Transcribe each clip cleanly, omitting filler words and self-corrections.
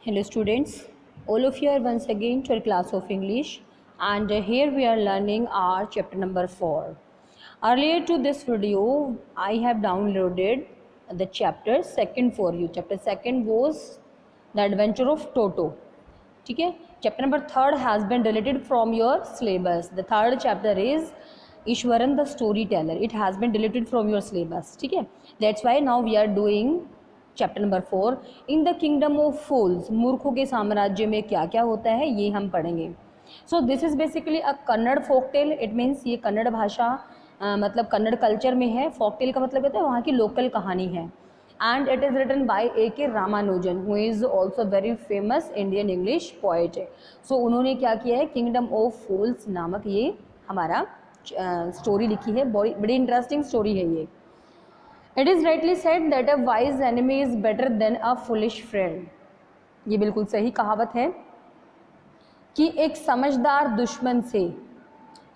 Hello students, all of you are once again to our class of English and here we are learning our chapter number 4. Earlier to this video, I have downloaded the chapter 2nd for you. Chapter 2nd was The Adventure of Toto. ठीक है. Chapter number 3rd has been deleted from your syllabus. The third chapter is Ishwaran the Storyteller. It has been deleted from your syllabus. ठीक है. That's why now we are doing chapter number 4 in the kingdom of fools. मूर्खों के साम्राज्य में क्या क्या होता है ये हम पढ़ेंगे. So this is basically a Kannada folktale. It means ये कन्नड़ भाषा मतलब कन्नड़ कल्चर में है. फोकटेल का मतलब होता है वहाँ की लोकल कहानी है. And it is written by A.K. Ramanujan who is also very famous Indian English poet. So उन्होंने क्या किया है, किंगडम ऑफ फूल्स नामक ये हमारा स्टोरी लिखी है. बड़ी इंटरेस्टिंग स्टोरी है ये. It is rightly said that a wise enemy is better than a foolish friend. ये बिल्कुल सही कहावत है कि एक समझदार दुश्मन से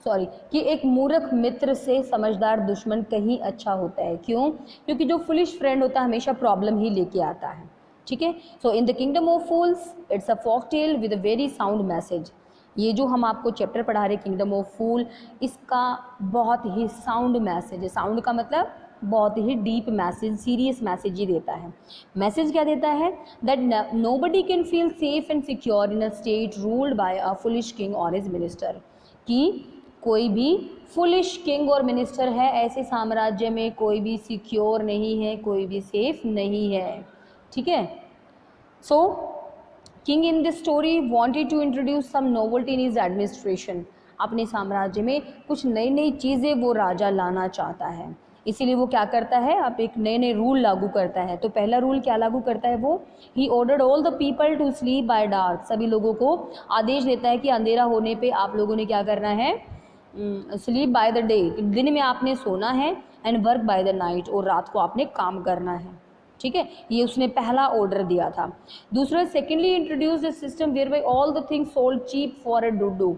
कि एक मूर्ख मित्र से समझदार दुश्मन कहीं अच्छा होता है. क्यों? क्योंकि जो फुलिश फ्रेंड होता है हमेशा प्रॉब्लम ही लेके आता है. ठीक है. So in the kingdom of fools it's a folk tale with a very sound message. ये जो हम आपको चैप्टर पढ़ा रहे किंगडम ऑफ फूल, इसका बहुत ही साउंड मैसेज है. साउंड का मतलब बहुत ही डीप मैसेज, सीरियस मैसेज ही देता है. मैसेज क्या देता है? That nobody can feel safe and secure in a state ruled by a foolish king और हिज मिनिस्टर. कि कोई भी फुलिश किंग और मिनिस्टर है ऐसे साम्राज्य में कोई भी सिक्योर नहीं है, कोई भी सेफ नहीं है. ठीक है. So king in this story wanted to introduce some novelty in his administration. अपने साम्राज्य में कुछ नई नई चीज़ें वो राजा लाना चाहता है. इसीलिए वो क्या करता है, अब एक नए नए रूल लागू करता है. तो पहला रूल क्या लागू करता है वो, he ordered all the people to sleep by dark. सभी लोगों को आदेश देता है कि अंधेरा होने पे आप लोगों ने क्या करना है, स्लीप बाय द डे, दिन में आपने सोना है, and work by the night, और रात को आपने काम करना है. ठीक है. ये उसने पहला ऑर्डर दिया था. दूसरा, secondly introduce the system whereby all the things sold cheap for a duddu.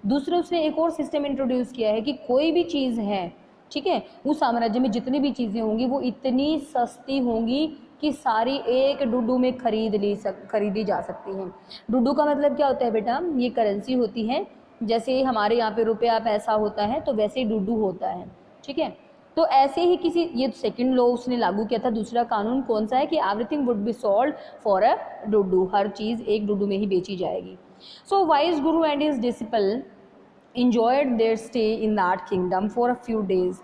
दूसरा उसने एक और सिस्टम इंट्रोड्यूस किया है कि कोई भी चीज़ है, ठीक है, उस साम्राज्य में जितनी भी चीज़ें होंगी वो इतनी सस्ती होंगी कि सारी एक डुडू में खरीदी जा सकती हैं. डुडू का मतलब क्या होता है बेटा? ये करेंसी होती है. जैसे हमारे यहाँ पे रुपया पैसा होता है तो वैसे ही डुडू होता है. ठीक है. तो ऐसे ही किसी, ये सेकंड लॉ उसने लागू किया था. दूसरा कानून कौन सा है कि everything would be sold for a duddu. हर चीज़ एक डुडू में ही बेची जाएगी. So wise guru and his disciple enjoyed their stay in that kingdom for a few days.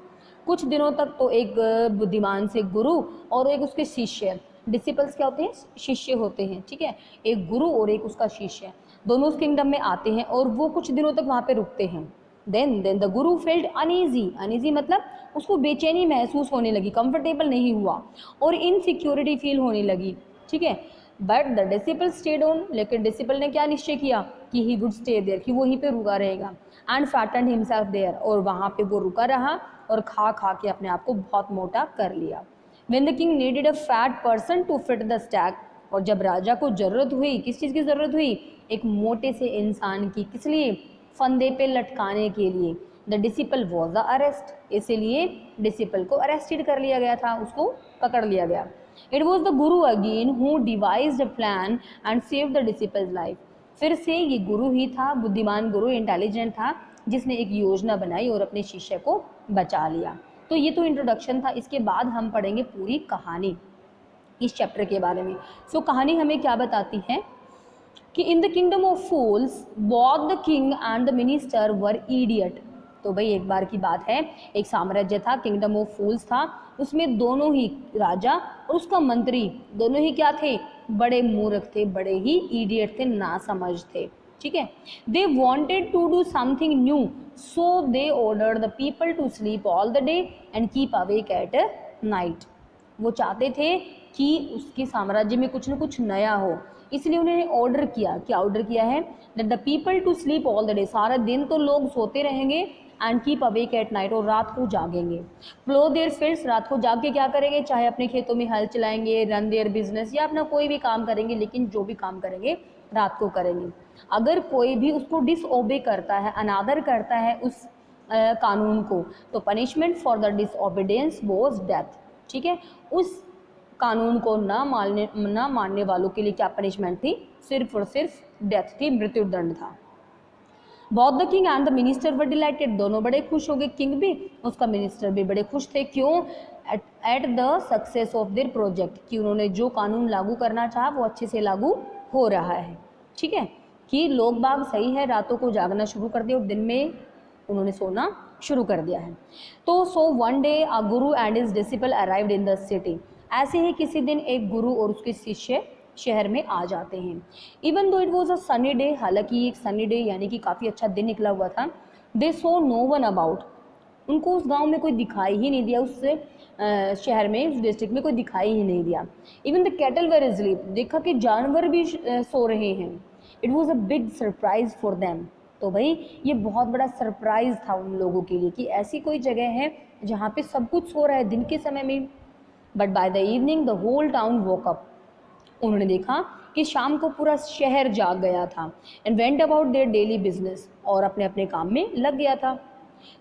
कुछ दिनों तक तो एक बुद्धिमान से गुरु और एक उसके शिष्य, डिसिपल्स क्या होते हैं? शिष्य होते हैं. ठीक है. एक गुरु और एक उसका शिष्य, दोनों उस किंगडम में आते हैं और वो कुछ दिनों तक वहाँ पे रुकते हैं. Then the Guru failed uneasy मतलब उसको बेचैनी महसूस होने लगी, कंफर्टेबल नहीं हुआ और इनसिक्योरिटी फील होने लगी. ठीक है. But the disciple stayed on, लेकिन डिसिपल ने क्या निश्चय किया कि ही वुड स्टे देयर, कि वहीं पे रुका रहेगा. एंड फैटन्ड हिमसेल्फ देयर, और वहाँ पे वो रुका रहा और खा खा के अपने आप को बहुत मोटा कर लिया. When the king needed a fat person to fit the stack, और जब राजा को जरूरत हुई, किस चीज़ की ज़रूरत हुई? एक मोटे से इंसान की. किस लिए? फंदे पे लटकाने के लिए. The disciple was the arrest, इसीलिए डिसिपल को अरेस्टेड कर लिया गया था, उसको पकड़ लिया गया. It was the Guru again who devised a plan and save the disciples life. फिर से ये गुरु ही था, बुद्धिमान गुरु, इंटेलिजेंट था, जिसने एक योजना बनाई और अपने शिष्य को बचा लिया. तो ये तो इंट्रोडक्शन था. इसके बाद हम पढ़ेंगे पूरी कहानी इस चैप्टर के बारे में. सो कहानी हमें क्या बताती है कि इन the kingdom of fools both the king and the minister were idiot. तो भाई एक बार की बात है, एक साम्राज्य था, किंगडम ऑफ फूल्स था, उसमें दोनों ही राजा और उसका मंत्री दोनों ही क्या थे? बड़े मूर्ख थे, बड़े ही इडियट थे, नासमझ थे. ठीक है. They wanted to do something new, so they ordered the people to sleep all the day and keep awake at night. वो चाहते थे कि उसके साम्राज्य में कुछ न कुछ नया हो, इसलिए उन्होंने ऑर्डर किया. क्या ऑर्डर किया है? That the people to sleep all the day, सारा दिन तो लोग सोते रहेंगे, and keep awake at night, और रात को जागेंगे. प्लो देयर फील्ड्स, रात को जाग के क्या करेंगे? चाहे अपने खेतों में हल चलाएंगे, रन देयर बिजनेस, या अपना कोई भी काम करेंगे, लेकिन जो भी काम करेंगे रात को करेंगे. अगर कोई भी उसको डिसओबे करता है, अनादर करता है उस कानून को, तो punishment for the disobedience was death. ठीक है. उस कानून को ना मानने वालों के लिए क्या पनिशमेंट थी? सिर्फ और सिर्फ डेथ थी, मृत्युदंड था। Both the king and the minister were dilated, दोनों बड़े खुश हो गए, किंग भी उसका मिनिस्टर भी बड़े खुश थे। क्यों? At the success of their project, कि उन्होंने जो कानून लागू करना चाहा वो अच्छे से लागू हो रहा है। ठीक है, कि लोग बाग सही है, रातों को जागना शुरू कर दिया और दिन में उन्होंने सोना शुरू कर दिया है। तो सो one day a Guru and his disciple arrived in the city, ऐसे ही किसी दिन एक गुरु और उसके शिष्य शहर में आ जाते हैं। Even though it was a sunny day, हालांकि एक सनी डे यानी कि काफ़ी अच्छा दिन निकला हुआ था। दे सो नो वन अबाउट, उनको उस गांव में कोई दिखाई ही नहीं दिया, उस शहर में, उस डिस्ट्रिक्ट में कोई दिखाई ही नहीं दिया। Even the cattle were sleep, देखा कि जानवर भी सो रहे हैं। It was a big surprise for them, तो भाई ये बहुत बड़ा सरप्राइज था उन लोगों के लिए कि ऐसी कोई जगह है जहाँ पे सब कुछ सो रहा है दिन के समय में। But by the evening the whole town woke up, उन्होंने देखा कि शाम को पूरा शहर जाग गया था। And went about their daily business, और अपने अपने काम में लग गया था।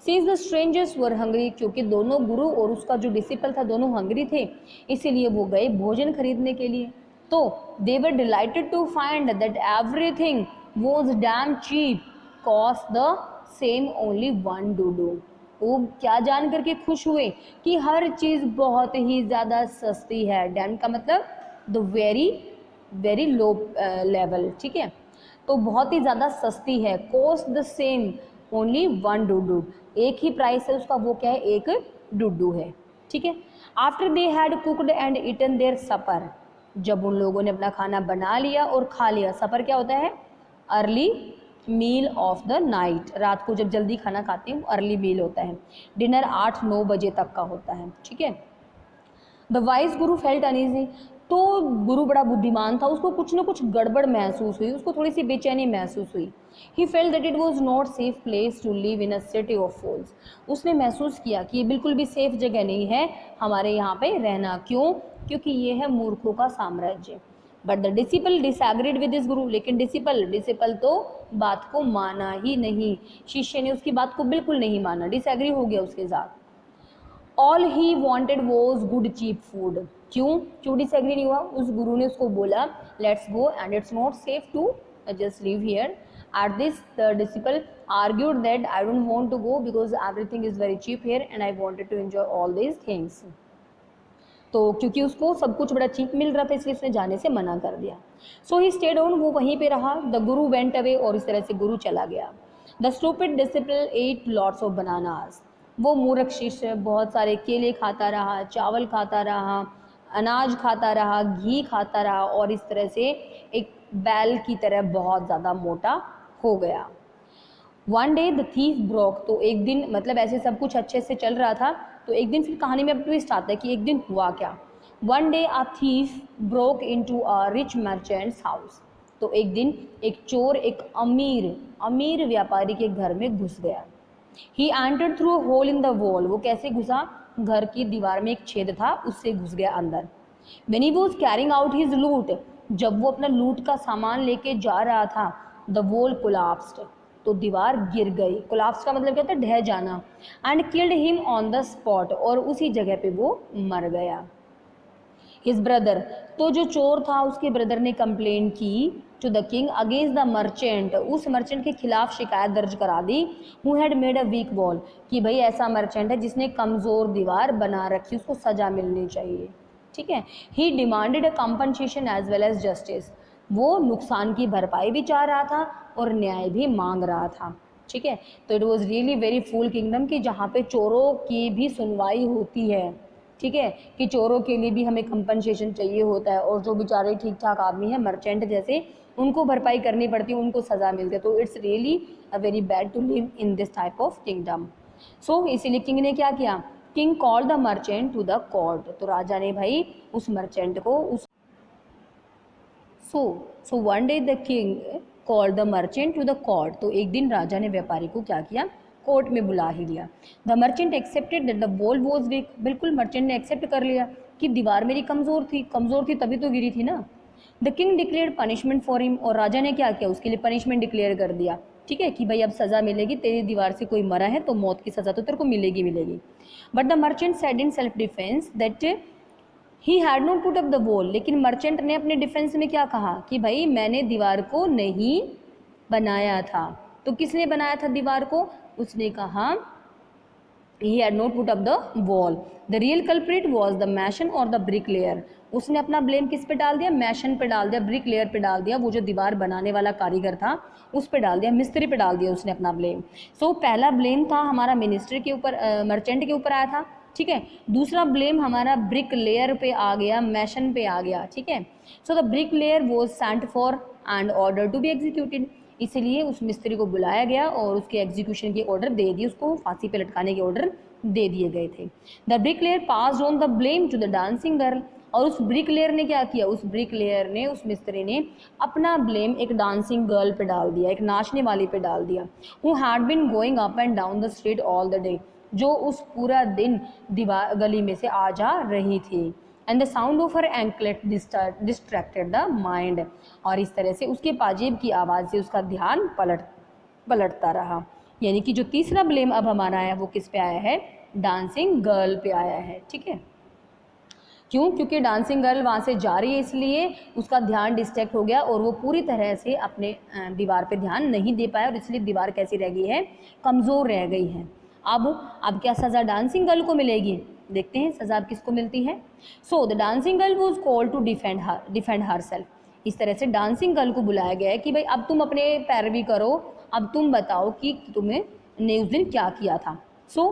सीज द स्ट्रेंजर्स वर हंग्री, क्योंकि दोनों गुरु और उसका जो डिसिपल था दोनों हंग्री थे, इसीलिए वो गए भोजन खरीदने के लिए। तो they were delighted to find that everything was damn cheap, cost the same only one duddu. वो क्या जान करके खुश हुए कि हर चीज़ बहुत ही ज़्यादा सस्ती है। डैम का मतलब the very very low level, ठीक है, तो बहुत ही ज़्यादा सस्ती है। Cost the same only one duddu, एक ही प्राइस है उसका, वो क्या है? एक डुडू है। ठीक है, after they had cooked and eaten their supper, जब उन लोगों ने अपना खाना बना लिया और खा लिया। सपर क्या होता है? Early meal of the night, रात को जब जल्दी खाना खाते हैं वो अर्ली मील होता है। डिनर 8-9 बजे तक का होता है। ठीक है, the wise Guru felt uneasy, तो गुरु बड़ा बुद्धिमान था, उसको कुछ ना कुछ गड़बड़ महसूस हुई, उसको थोड़ी सी बेचैनी महसूस हुई। He felt that it was not safe place to live in a city of fools, उसने महसूस किया कि ये बिल्कुल भी सेफ जगह नहीं है हमारे यहाँ पे रहना। क्यों? क्योंकि ये है मूर्खों का साम्राज्य। But the disciple disagreed with his गुरु, लेकिन डिसिपल तो बात को माना ही नहीं, शिष्य ने उसकी बात को बिल्कुल नहीं माना, डिसएग्री हो गया उसके साथ। All he wanted was good cheap food, क्यों डिसएग्री नहीं हुआ? उस गुरु ने उसको बोला let's go and it's not safe to just live here. At this the disciple argued that I don't want to go because everything is very cheap here and I wanted to enjoy all these things. तो क्योंकि उसको सब कुछ बड़ा cheap मिल रहा था इसलिए उसने जाने से मना कर दिया। सो ही स्टेड ऑन, वो वहीं पे रहा। द गुरु वेंट अवे, और इस तरह से गुरु चला गया। The stupid disciple ate lots of bananas, वो मूर्ख शिष्य बहुत सारे केले खाता रहा, चावल खाता रहा, अनाज खाता रहा, घी खाता रहा, और इस तरह से एक बैल की तरह बहुत ज़्यादा मोटा हो गया। One day the thief broke, तो एक दिन, मतलब ऐसे सब कुछ अच्छे से चल रहा था, तो एक दिन फिर कहानी में अब ट्विस्ट आता है कि एक दिन हुआ क्या। One day a thief broke into a rich merchants house, तो एक दिन एक चोर एक अमीर व्यापारी के घर में घुस गया। He entered through a hole in the wall, वो कैसे घुसा? घर की दीवार में एक छेद था, उससे घुस गया अंदर। When he was carrying out his लूट, जब वो अपना लूट का सामान लेके जा रहा था, द वॉल कोलैप्स्ड, तो दीवार गिर गई। कोलैप्स का मतलब क्या होता है? ढह जाना। And killed him on the spot, और उसी जगह पे वो मर गया। हिज ब्रदर, तो जो चोर था उसके ब्रदर ने कंप्लेन की to the king against the merchant, उस मर्चेंट के खिलाफ शिकायत दर्ज करा दी। Who had made a weak wall, कि भाई ऐसा मर्चेंट है जिसने कमज़ोर दीवार बना रखी, उसको सज़ा मिलनी चाहिए। ठीक है, he demanded a compensation as well as justice, वो नुकसान की भरपाई भी चाह रहा था और न्याय भी मांग रहा था। ठीक है, तो it was really very full kingdom कि जहाँ पे चोरों की भी सुनवाई होती है। ठीक है, कि चोरों के लिए भी हमें कंपनसेशन चाहिए होता है, और जो बेचारे ठीक ठाक आदमी है मर्चेंट जैसे, उनको भरपाई करनी पड़ती है, उनको सज़ा मिलती है। तो it's really a very bad to live in this type of kingdom. So इसीलिए किंग ने क्या किया? King called the merchant to the court, तो राजा ने भाई उस मर्चेंट को उस so one day the king called the merchant to the court, तो एक दिन राजा ने व्यापारी को क्या किया? कोर्ट में बुला ही लिया। The merchant accepted that the wall was weak, बिल्कुल मर्चेंट ने एक्सेप्ट कर लिया कि दीवार मेरी कमज़ोर थी तभी तो गिरी थी ना। The king declared punishment for him, और राजा ने क्या किया? उसके लिए पनिशमेंट डिक्लेयर कर दिया। ठीक है, कि भाई अब सज़ा मिलेगी, तेरी दीवार से कोई मरा है तो मौत की सज़ा तो तेरे को मिलेगी। But the merchant said in self defence that he had not put up the wall, लेकिन मर्चेंट ने अपने डिफेंस में क्या कहा कि भाई मैंने दीवार को नहीं बनाया था। तो किसने बनाया था दीवार को? उसने कहा he had not put up the wall. The real culprit was the mason or the bricklayer. उसने अपना ब्लेम किस पे डाल दिया? मैशन पे डाल दिया, ब्रिक लेयर पे डाल दिया, वो जो दीवार बनाने वाला कारीगर था उस पे डाल दिया, मिस्त्री पे डाल दिया उसने अपना ब्लेम। सो पहला ब्लेम था हमारा मिनिस्टर के ऊपर, मर्चेंट के ऊपर आया था, ठीक है। दूसरा ब्लेम हमारा ब्रिक लेयर पे आ गया, मैशन पे आ गया, ठीक है। So the bricklayer was sent for and order to be executed, इसलिए उस मिस्त्री को बुलाया गया और उसके एग्जीक्यूशन के ऑर्डर दे दिए, उसको फांसी पे लटकाने के ऑर्डर दे दिए गए थे। The bricklayer passed on the blame to the dancing girl, और उस ब्रिक लेयर ने क्या किया? उस ब्रिक लेयर ने, उस मिस्त्री ने अपना ब्लेम एक डांसिंग गर्ल पे डाल दिया, एक नाचने वाली पे डाल दिया, who had been going up and down the street all the day, जो उस पूरा दिन दीवार गली में से आ जा रही थी। And the sound of her anklet distracted the mind, और इस तरह से उसके पाजेब की आवाज़ से उसका ध्यान पलटता रहा। यानी कि जो तीसरा ब्लेम अब हमारा है वो किस पे आया है? डांसिंग गर्ल पे आया है, ठीक है। क्यों? क्योंकि डांसिंग गर्ल वहाँ से जा रही है, इसलिए उसका ध्यान डिस्ट्रैक्ट हो गया और वो पूरी तरह से अपने दीवार पे ध्यान नहीं दे पाया, और इसलिए दीवार कैसी रह गई है? कमज़ोर रह गई है। अब क्या सज़ा डांसिंग गर्ल को मिलेगी? देखते हैं सज़ा किसको मिलती है। So the dancing girl was called to defend herself, इस तरह से डांसिंग गर्ल को बुलाया गया है कि भाई अब तुम अपने पैरवी करो, अब तुम बताओ कि तुम्हें ने उस दिन क्या किया था। So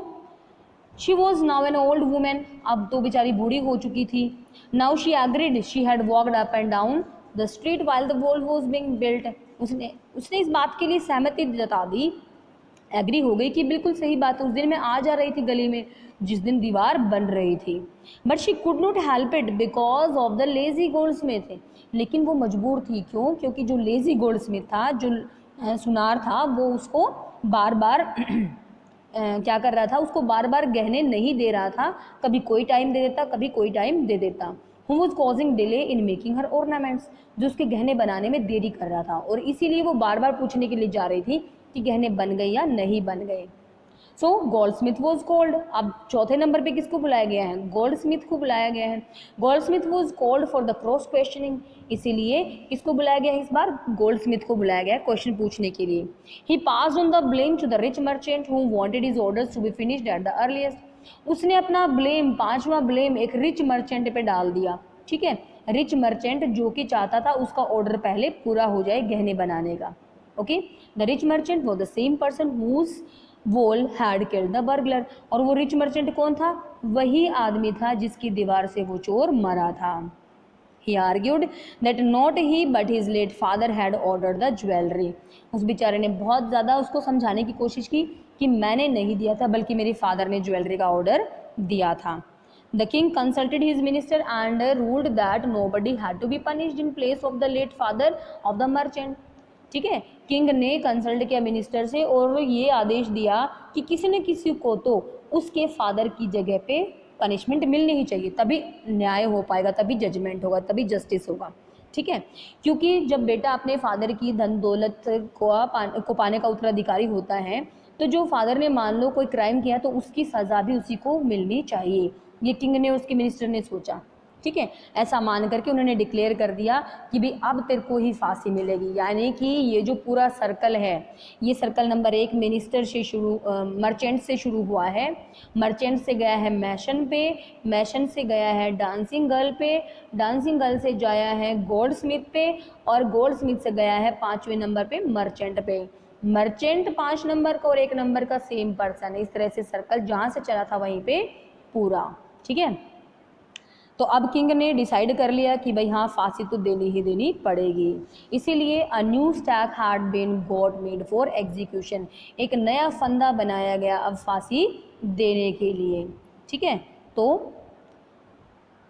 she was now an old women, अब तो बेचारी बूढ़ी हो चुकी थी। Now she agreed, she had walked up and down the street while the wall was being built, उसने इस बात के लिए सहमति जता दी, एग्री हो गई कि बिल्कुल सही बात है, उस दिन मैं आ जा रही थी गली में जिस दिन दीवार बन रही थी। But she could not help it because of the lazy gold Smith, लेकिन वो मजबूर थी। क्यों? क्योंकि जो लेजी गोल्ड स्मिथ था, जो सुनार था, वो उसको बार बार क्या कर रहा था? उसको बार बार गहने नहीं दे रहा था, कभी कोई टाइम दे देता, कभी कोई टाइम दे देता। Who was causing delay in making her ornaments, जो उसके गहने बनाने में देरी कर रहा था, और इसीलिए वो बार बार पूछने के लिए जा रही थी कि गहने बन गए या नहीं बन गए। So gold Smith was called, अब चौथे नंबर पे किसको बुलाया गया है? गोल्ड स्मिथ को बुलाया गया है। Gold Smith was called for the cross questioning, इसीलिए किसको बुलाया गया है इस बार? गोल्ड स्मिथ को बुलाया गया है क्वेश्चन पूछने के लिए। He passed on the blame to the rich merchant who wanted his orders to be finished at the earliest, उसने अपना ब्लेम, पांचवा ब्लेम एक रिच मर्चेंट पे डाल दिया, ठीक है। रिच मर्चेंट जो कि चाहता था उसका ऑर्डर पहले पूरा हो जाए गहने बनाने का, okay. The rich merchant was the same person whose wall had killed the burglar, और वो रिच मर्चेंट कौन था? वही आदमी था जिसकी दीवार से वो चोर मरा था। He argued that not he but his late father had ordered the jewelry, उस बेचारे ने बहुत ज़्यादा उसको समझाने की कोशिश की कि मैंने नहीं दिया था बल्कि मेरे फादर ने ज्वेलरी का ऑर्डर दिया था। The king consulted his minister and ruled that nobody had to be punished in place of the late father of the merchant, ठीक है। किंग ने कंसल्ट किया मिनिस्टर से और ये आदेश दिया कि किसी न किसी को तो उसके फादर की जगह पे पनिशमेंट मिलनी ही चाहिए, तभी न्याय हो पाएगा, तभी जजमेंट होगा, तभी जस्टिस होगा, ठीक है। क्योंकि जब बेटा अपने फादर की धन दौलत को पाने का उत्तराधिकारी होता है, तो जो फादर ने मान लो कोई क्राइम किया तो उसकी सज़ा भी उसी को मिलनी चाहिए। ये किंग ने, उसके मिनिस्टर ने सोचा, ठीक है। ऐसा मान करके उन्होंने डिक्लेयर कर दिया कि भाई अब तेरे को ही फांसी मिलेगी। यानी कि ये जो पूरा सर्कल है, ये सर्कल नंबर 1 मिनिस्टर से शुरू, मर्चेंट से शुरू हुआ है, मर्चेंट से गया है मैशन पे, मैशन से गया है डांसिंग गर्ल पे, डांसिंग गर्ल से जाया है गोल्ड स्मिथ पे, और गोल्ड स्मिथ से गया है 5वें नंबर पे मर्चेंट पे। मर्चेंट 5 नंबर का और 1 नंबर का सेम पर्सन है। इस तरह से सर्कल जहाँ से चला था वहीं पे पूरा, ठीक है। तो अब किंग ने डिसाइड कर लिया कि भाई हाँ, फांसी तो देनी ही देनी पड़ेगी। इसीलिए a new stack had been got made for execution, एक नया फंदा बनाया गया अब फांसी देने के लिए, ठीक है। तो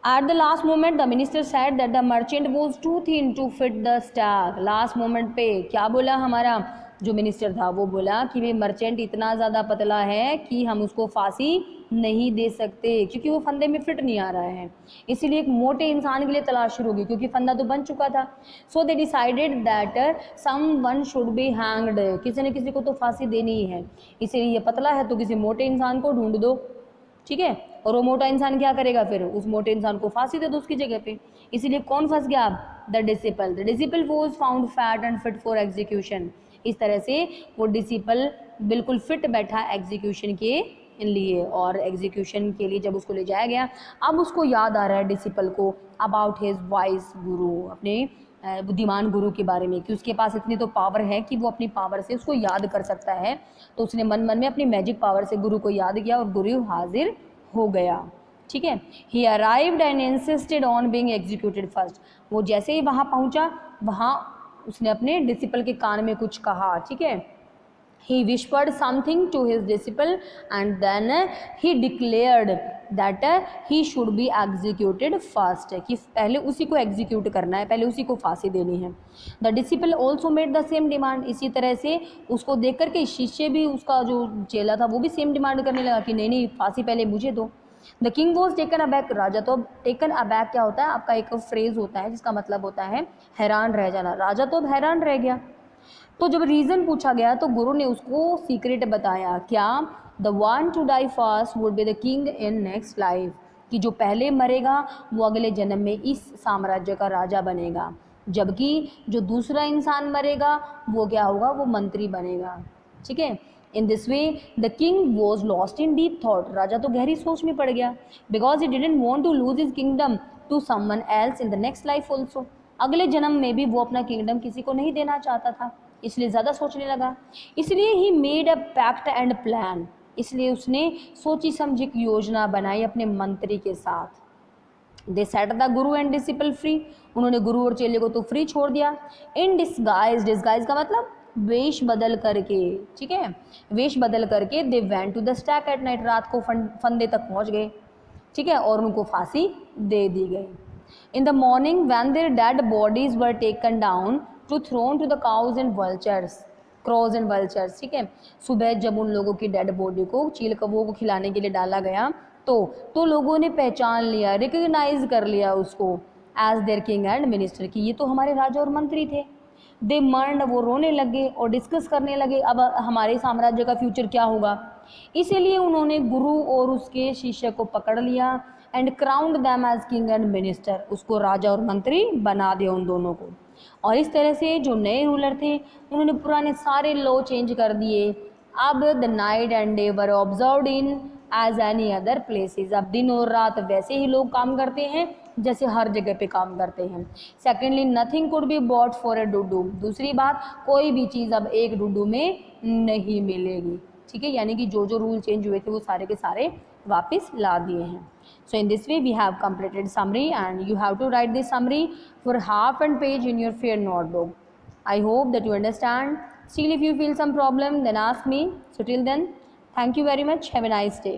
at the last moment the minister said that the merchant was too thin to fit the stack. Last moment पे क्या बोला हमारा जो मिनिस्टर था? वो बोला कि भाई मर्चेंट इतना ज़्यादा पतला है कि हम उसको फांसी नहीं दे सकते, क्योंकि वो फंदे में फिट नहीं आ रहा है। इसीलिए एक मोटे इंसान के लिए तलाश शुरू होगी, क्योंकि फंदा तो बन चुका था। So they decided that someone should be hanged, किसी न किसी को तो फांसी देनी ही है। इसीलिए ये पतला है तो किसी मोटे इंसान को ढूंढ दो, ठीक है। और वो मोटा इंसान क्या करेगा, फिर उस मोटे इंसान को फांसी दे दो उसकी जगह पे। इसीलिए कौन फंस गया, the disciple was found fat and fit for execution. इस तरह से वो डिसिपल बिल्कुल फिट बैठा एग्जीक्यूशन के लिए, और एग्जीक्यूशन के लिए जब उसको ले जाया गया, अब उसको याद आ रहा है डिसिपल को अबाउट हिज वाइस गुरु, अपने बुद्धिमान गुरु के बारे में, कि उसके पास इतनी तो पावर है कि वो अपनी पावर से उसको याद कर सकता है। तो उसने मन मन में अपनी मैजिक पावर से गुरु को याद किया और गुरु हाजिर हो गया। ठीक है, ही arrived and insisted on being executed first. वो जैसे ही वहाँ पहुँचा, वहाँ उसने अपने डिसिपल के कान में कुछ कहा। ठीक है, he whispered something to his disciple and then he declared that he should be executed first, कि पहले उसी को एग्जीक्यूट करना है, पहले उसी को फांसी देनी है। The disciple also made the same demand. इसी तरह से उसको देख करके शिष्य भी, उसका जो चेला था वो भी सेम डिमांड करने लगा कि नहीं नहीं, फांसी पहले मुझे दो। The king was taken aback. राजा तो, टेकन अबैक क्या होता है, आपका एक फ्रेज होता है जिसका मतलब होता है हैरान रह जाना। राजा तो अब हैरान रह गया। तो जब रीज़न पूछा गया तो गुरु ने उसको सीक्रेट बताया, क्या, the one to die first would be the king in next life, कि जो पहले मरेगा वो अगले जन्म में इस साम्राज्य का राजा बनेगा, जबकि जो दूसरा इंसान मरेगा वो क्या होगा, वो मंत्री बनेगा। ठीक है, in this way the king was lost in deep thought. राजा तो गहरी सोच में पड़ गया, because he didn't want to lose his kingdom to someone else in the next life also. अगले जन्म में भी वो अपना किंगडम किसी को नहीं देना चाहता था, इसलिए ज़्यादा सोचने लगा। इसलिए he made a pact and plan, इसलिए उसने सोची समझी योजना बनाई अपने मंत्री के साथ। दे set the Guru and disciple free, उन्होंने गुरु और चेले को तो फ्री छोड़ दिया। इन डिस्गाइज, डिस्गाइज का मतलब वेश बदल करके। ठीक है, वेश बदल करके they went to the stack at night, रात को फंदे तक पहुंच गए। ठीक है, और उनको फांसी दे दी गई। In the morning when their dead bodies were taken down to thrown to the cows and vultures, crows and vultures. ठीक है, सुबह जब उन लोगों की डेड बॉडी को चील कौवों को खिलाने के लिए डाला गया, तो लोगों ने पहचान लिया, रिकग्नाइज कर लिया उसको as their king and minister, कि ये तो हमारे राजा और मंत्री थे। दे मर्न, वो रोने लगे और डिस्कस करने लगे अब हमारे साम्राज्य का फ्यूचर क्या होगा। इसीलिए उन्होंने गुरु और उसके शिष्य को पकड़ लिया and crowned them as king and minister, उसको राजा और मंत्री बना दिया उन दोनों को। और इस तरह से जो नए रूलर थे उन्होंने पुराने सारे लॉ चेंज कर दिए। अब the night and day were observed in as any other places, अब दिन और रात वैसे ही लोग काम करते हैं जैसे हर जगह पे काम करते हैं। Secondly, nothing could be bought for a duddu, दूसरी बात, कोई भी चीज़ अब एक डुडू में नहीं मिलेगी। ठीक है, यानी कि जो जो रूल चेंज हुए थे वो सारे के सारे वापस ला दिए हैं। So in this way we have completed summary and you have to write this summary for half and page in your fair notebook. I hope that you understand. Still if you feel some problem then ask me. So till then, thank you very much. Have a nice day.